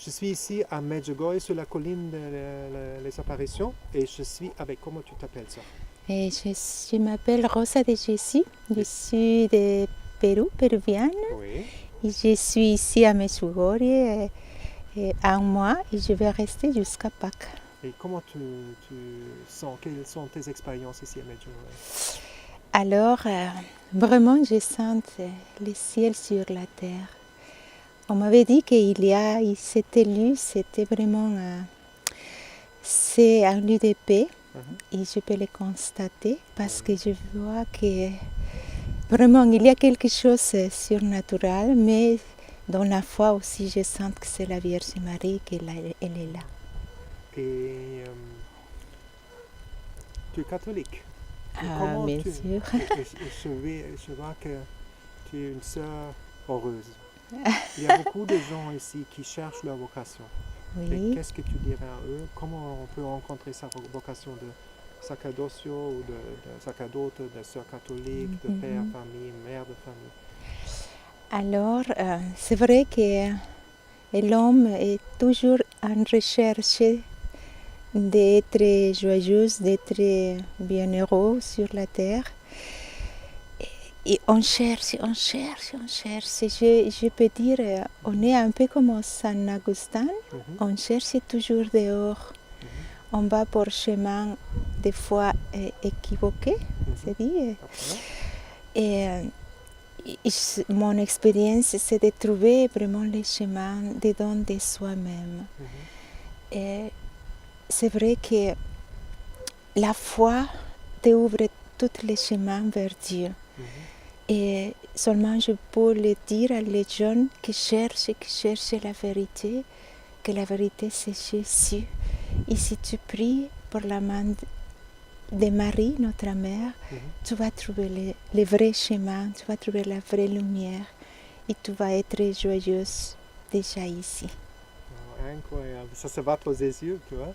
Je suis ici à Medjugorje, sur la colline des apparitions, et je suis avec, comment tu t'appelles ça? Et je m'appelle Rosa de Jessie, je suis de Pérou, péruvienne, Oui. et je suis ici à Medjugorje un mois et je vais rester jusqu'à Pâques. Et comment tu sens, quelles sont tes expériences ici à Medjugorje? Alors, vraiment, je sens le ciel sur la terre. On m'avait dit c'était vraiment, c'est un lieu de paix. Et je peux le constater parce que je vois que vraiment il y a quelque chose de surnaturel, mais dans la foi aussi je sens que c'est la Vierge Marie, qu'elle est là. Et tu es catholique. Ah, bien sûr. Je vois que tu es une sœur heureuse. Il y a beaucoup de gens ici qui cherchent leur vocation. Oui. Et qu'est-ce que tu dirais à eux? Comment on peut rencontrer sa vocation de sacerdocio ou de sacerdote, de sœur catholique, de père famille, mère de famille? Alors, c'est vrai que l'homme est toujours en recherche d'être joyeux, d'être bienheureux sur la terre. Et on cherche. Je peux dire, on est un peu comme Saint Augustin, on cherche toujours dehors. On va pour chemin des fois équivoqués, c'est dit. Et mon expérience, c'est de trouver vraiment les chemins dedans de soi-même. Et c'est vrai que la foi t'ouvre tous les chemins vers Dieu. Et seulement je peux le dire à les jeunes qui cherchent la vérité, que la vérité c'est Jésus. Et si tu pries pour la main de Marie, notre mère, tu vas trouver le vrai chemin, tu vas trouver la vraie lumière et tu vas être joyeuse déjà ici. Oh, incroyable, ça se voit aux yeux, tu vois.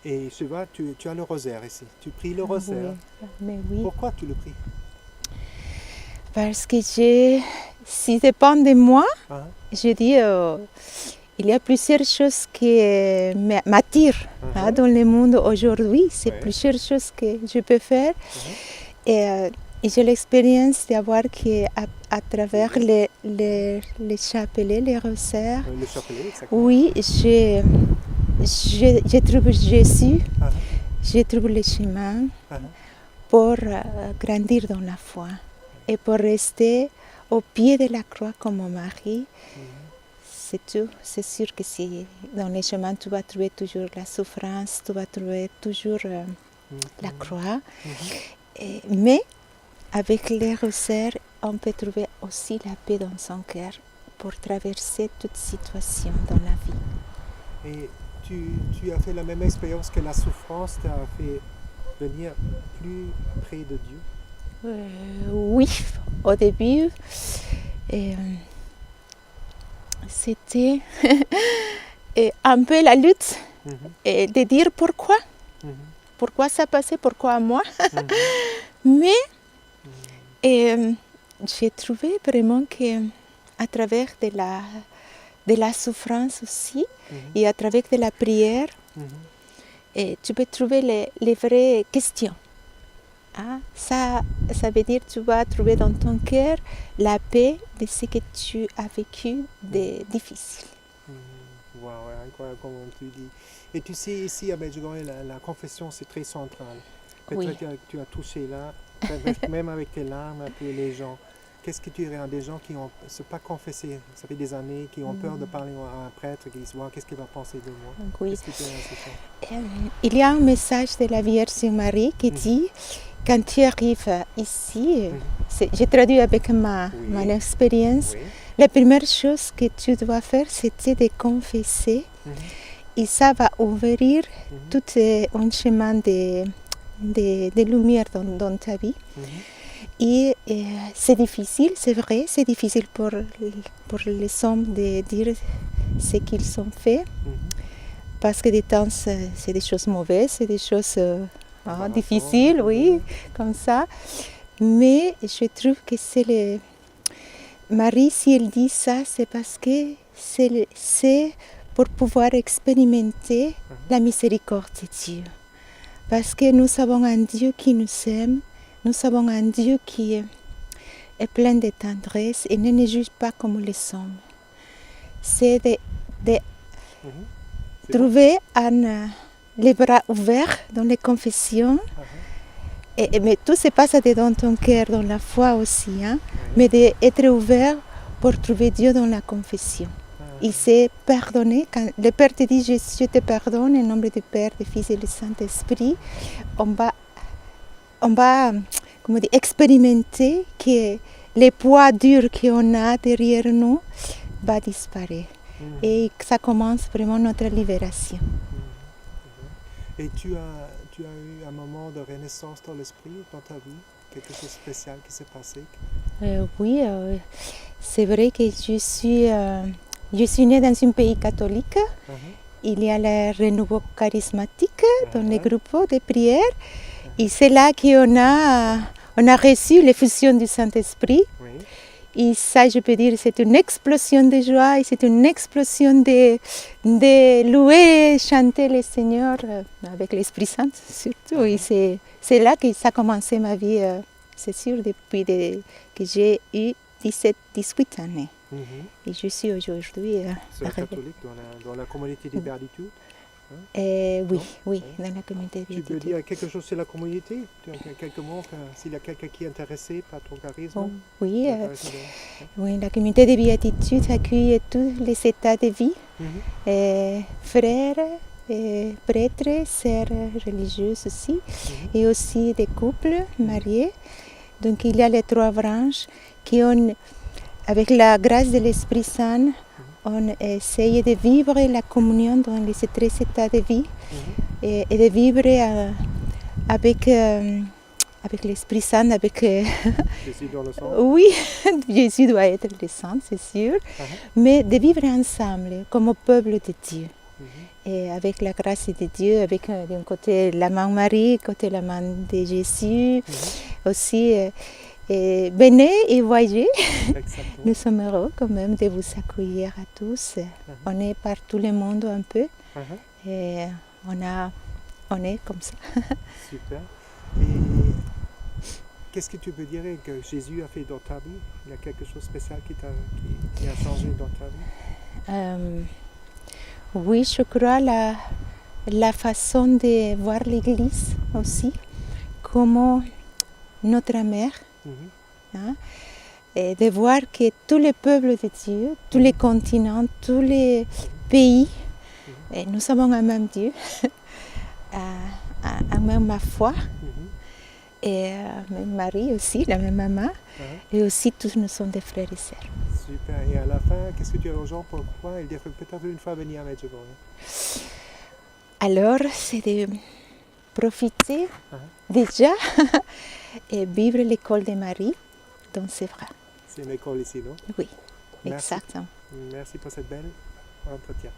Et je vois, tu as le rosaire ici, tu pries le rosaire. Oui, mais oui. Pourquoi tu le pries? Parce que si ça dépend de moi, je dis, il y a plusieurs choses qui m'attirent dans le monde aujourd'hui. C'est plusieurs choses que je peux faire. Et j'ai l'expérience d'avoir qu'à travers les chapelets, les rosaires, le chapelet, exactement. oui, je trouve Jésus, je trouve le chemin pour grandir dans la foi et pour rester au pied de la croix comme mon mari. C'est tout. C'est sûr que si dans les chemins tu vas trouver toujours la souffrance, tu vas trouver toujours la croix. Mais avec les rosaires, on peut trouver aussi la paix dans son cœur pour traverser toute situation dans la vie. Et tu as fait la même expérience que la souffrance t'a fait venir plus près de Dieu? Oui, au début, c'était un peu la lutte de dire pourquoi. Pourquoi ça passait, pourquoi moi. Mais j'ai trouvé vraiment qu'à travers de la souffrance aussi et à travers de la prière, tu peux trouver les vraies questions. Ça veut dire que tu vas trouver dans ton cœur la paix de ce que tu as vécu de difficile. Wow, incroyable comme tu dis. Et tu sais, ici à Medjugorje, la confession c'est très central. Peut-être que tu as touché là, même avec tes larmes, un peu les gens. Qu'est-ce que tu dirais à des gens qui ne sont pas confessés, ça fait des années, qui ont peur de parler à un prêtre, qui disent qu'est-ce qu'il va penser de moi? Qu'est-ce que tu dirais à ces gens? Il y a un message de la Vierge Marie qui dit, quand tu arrives ici, j'ai traduit avec mon expérience, la première chose que tu dois faire, c'était de confesser. Et ça va ouvrir tout un chemin de lumière dans ta vie. Et c'est difficile, c'est vrai, c'est difficile pour les hommes de dire ce qu'ils ont fait. Parce que des temps, c'est des choses mauvaises, c'est des choses difficiles, oui, comme ça. Mais je trouve que Marie, si elle dit ça, c'est parce que c'est pour pouvoir expérimenter la miséricorde de Dieu. Parce que nous avons un Dieu qui nous aime, nous avons un Dieu qui est plein de tendresse et ne nous juge pas comme les hommes. C'est de trouver les bras ouverts dans les confessions. Mais tout se passe dans ton cœur, dans la foi aussi, hein? Mais d'être ouvert pour trouver Dieu dans la confession. Il s'est pardonné. Quand le Père te dit je te pardonne, au nom du Père, du Fils et du Saint-Esprit, on va expérimenter que le poids dur qu'on a derrière nous va disparaître. Et ça commence vraiment notre libération. Et tu as eu un moment de renaissance dans l'esprit, dans ta vie? Quelque chose de spécial qui s'est passé? Oui, c'est vrai que je suis née dans un pays catholique. Il y a le renouveau charismatique dans les groupes de prière. Et c'est là qu'on a reçu l'effusion du Saint-Esprit. Et ça, je peux dire, c'est une explosion de joie et c'est une explosion de louer, chanter le Seigneur avec l'Esprit Saint surtout. Et c'est là que ça a commencé ma vie, c'est sûr, depuis que j'ai eu 18 années. Et je suis aujourd'hui... C'est catholique dans la communauté des béatitudes? Oui, dans la communauté des béatitudes. Tu peux dire quelque chose sur la communauté? Quelques mots, s'il y a quelqu'un qui est intéressé par ton charisme? Oui, la communauté des béatitudes accueille tous les états de vie, frères, prêtres, sœurs religieuses aussi, et aussi des couples mariés. Donc il y a les 3 branches qui ont, avec la grâce de l'Esprit Saint, on essaye de vivre la communion dans les 3 états de vie et de vivre avec l'Esprit Saint, avec... Jésus dans le sang? Oui, Jésus doit être le sang, c'est sûr, mais de vivre ensemble comme peuple de Dieu. Et avec la grâce de Dieu, avec d'un côté la main Marie, côté la main de Jésus, aussi... venez et voyez. Nous sommes heureux quand même de vous accueillir à tous. On est par tout le monde un peu. Et on est comme ça. Super. Et qu'est-ce que tu peux dire que Jésus a fait dans ta vie? Il y a quelque chose de spécial qui a changé dans ta vie? Oui, je crois la façon de voir l'Église aussi, comme notre mère. Et de voir que tous les peuples de Dieu, tous les continents, tous les pays, nous avons un même Dieu, un même foi, et même Marie aussi, la même maman, et aussi tous nous sommes des frères et sœurs. Super. Et à la fin, qu'est-ce que tu as aux gens pour croire? Il devrait peut-être une fois venir à Medjugorje. Alors, c'est de profiter déjà et vivre l'école de Marie dans ses bras. C'est une école ici, non? Oui, Merci. exactement. Merci pour cette belle entretien.